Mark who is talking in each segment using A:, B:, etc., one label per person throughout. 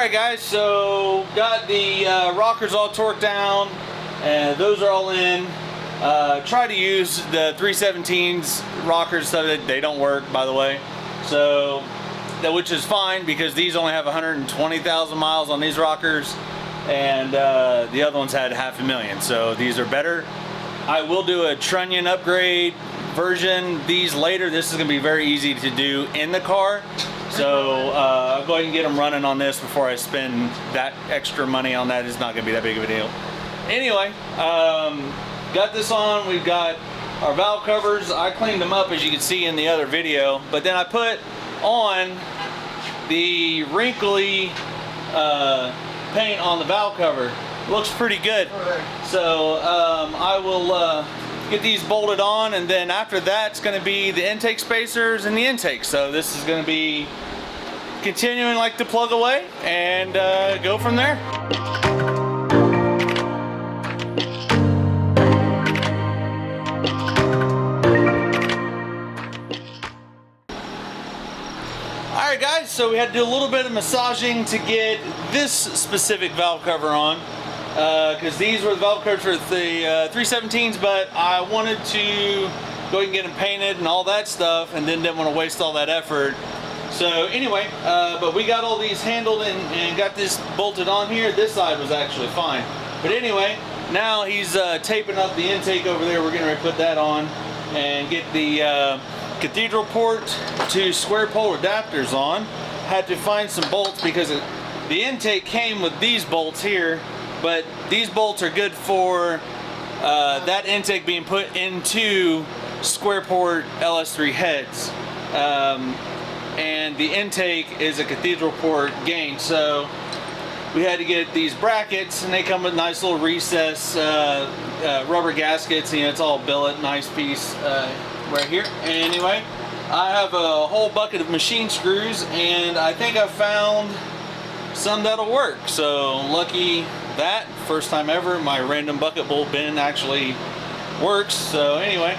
A: Alright guys, so got the rockers all torqued down and those are all in. Try to use the 317s rockers so that they don't work, by the way. So, which is fine because these only have 120,000 miles on these rockers and the other ones had 500,000, so these are better. I will do a trunnion upgrade version these later. This is going to be very easy to do in the car. So I'll go ahead and get them running on this before I spend that extra money on that. It's not going to be that big of a deal. Anyway, got this on. We've got our valve covers. I cleaned them up as you can see in the other video. But then I put on the wrinkly paint on the valve cover. Looks pretty good. So I will get these bolted on, and then after that it's going to be the intake spacers and the intake. So this is going to be continuing like to plug away and go from there. Alright guys, so we had to do a little bit of massaging to get this specific valve cover on. Because these were the valve covers for the 317s, but I wanted to go ahead and get them painted and all that stuff, and then didn't want to waste all that effort. So anyway, but we got all these handled and got this bolted on here. This side was actually fine. But anyway, now he's taping up the intake over there. We're going to put that on and get the cathedral port to square pole adapters on. Had to find some bolts because the intake came with these bolts here. But these bolts are good for that intake being put into square port LS3 heads. And the intake is a cathedral port gain. So we had to get these brackets, and they come with nice little recess rubber gaskets. You know, it's all billet, nice piece right here. Anyway, I have a whole bucket of machine screws, and I think I found some that'll work. So lucky that, first time ever my random bucket bolt bin actually works. So anyway,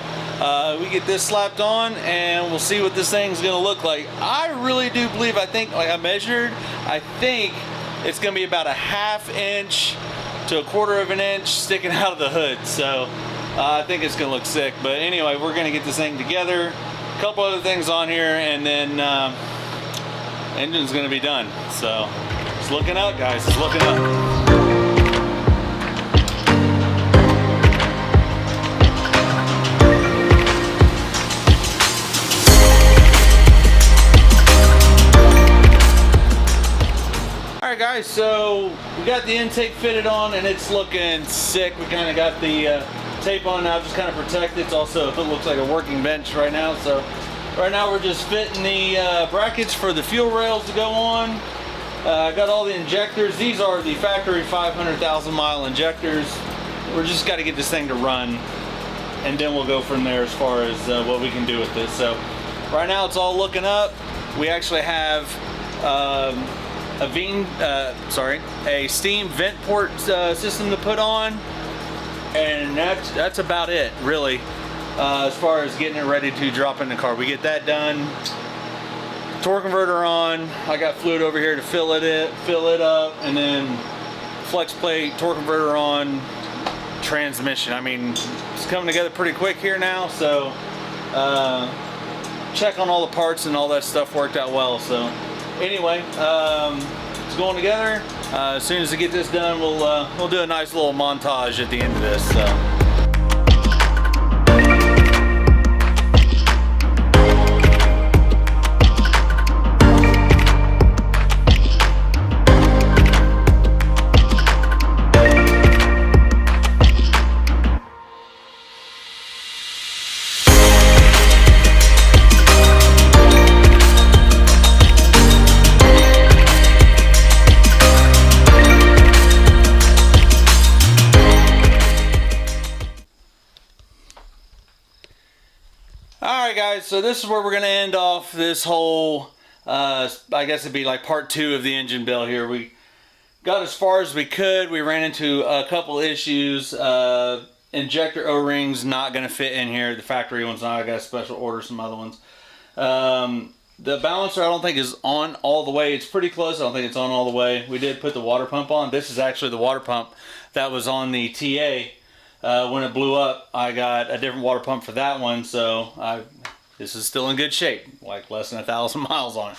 A: we get this slapped on and we'll see what this thing's gonna look like. I really do believe, I think, like I measured, I think it's gonna be about a 1/2 inch to 1/4 of an inch sticking out of the hood. So I think it's gonna look sick. But anyway, we're gonna get this thing together, a couple other things on here, and then engine's gonna be done. So it's looking up, guys, it's looking up. Guys, so we got the intake fitted on and it's looking sick. We kind of got the tape on now, just kind of protect it. It's also, it looks like a working bench right now. So right now we're just fitting the brackets for the fuel rails to go on. I got all the injectors. These are the factory 500,000 mile injectors. We're just got to get this thing to run, and then we'll go from there as far as what we can do with this. So right now it's all looking up. We actually have a steam vent port system to put on, and that's about it really, as far as getting it ready to drop in the car. We get that done, torque converter on, I got fluid over here to fill it up, and then flex plate, torque converter on, transmission. I mean, it's coming together pretty quick here now. So check on all the parts and all that stuff worked out well. So anyway, it's going together. As soon as I get this done, we'll do a nice little montage at the end of this. So. Alright guys, so this is where we're going to end off this whole, I guess it'd be like part 2 of the engine build here. We got as far as we could. We ran into a couple issues. Injector O-rings not going to fit in here. The factory one's not. I got to special order some other ones. The balancer I don't think is on all the way. It's pretty close. I don't think it's on all the way. We did put the water pump on. This is actually the water pump that was on the TA. When it blew up, I got a different water pump for that one, so this is still in good shape, like less than 1,000 miles on it.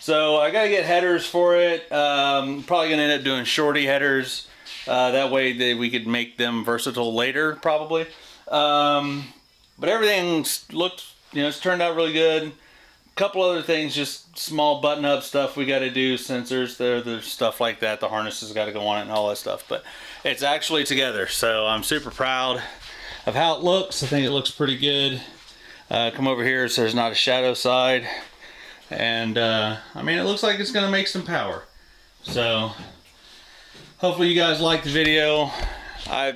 A: So I gotta get headers for it. Probably gonna end up doing shorty headers. That way we could make them versatile later, probably. But everything's looked, it's turned out really good. Couple other things, just small button-up stuff we got to do, sensors, there's stuff like that. The harness has got to go on it and all that stuff. But it's actually together, so I'm super proud of how it looks. I think it looks pretty good. Come over here so there's not a shadow side. And I mean, it looks like it's going to make some power. So hopefully you guys like the video. I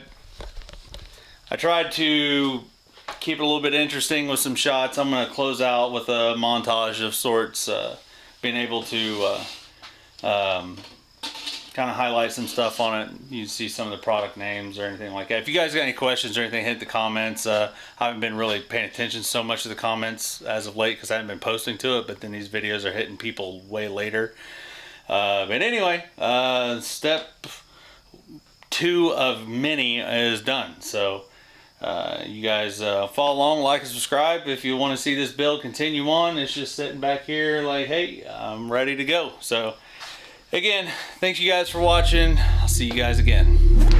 A: tried to keep it a little bit interesting with some shots. I'm going to close out with a montage of sorts, being able to kind of highlight some stuff on it. You see some of the product names or anything like that. If you guys got any questions or anything, hit the comments. I haven't been really paying attention so much to the comments as of late because I haven't been posting to it, but then these videos are hitting people way later. But anyway, step 2 of many is done. So you guys follow along, like and subscribe if you want to see this build continue on. It's just sitting back here like, hey, I'm ready to go. So again, thanks you guys for watching. I'll see you guys again.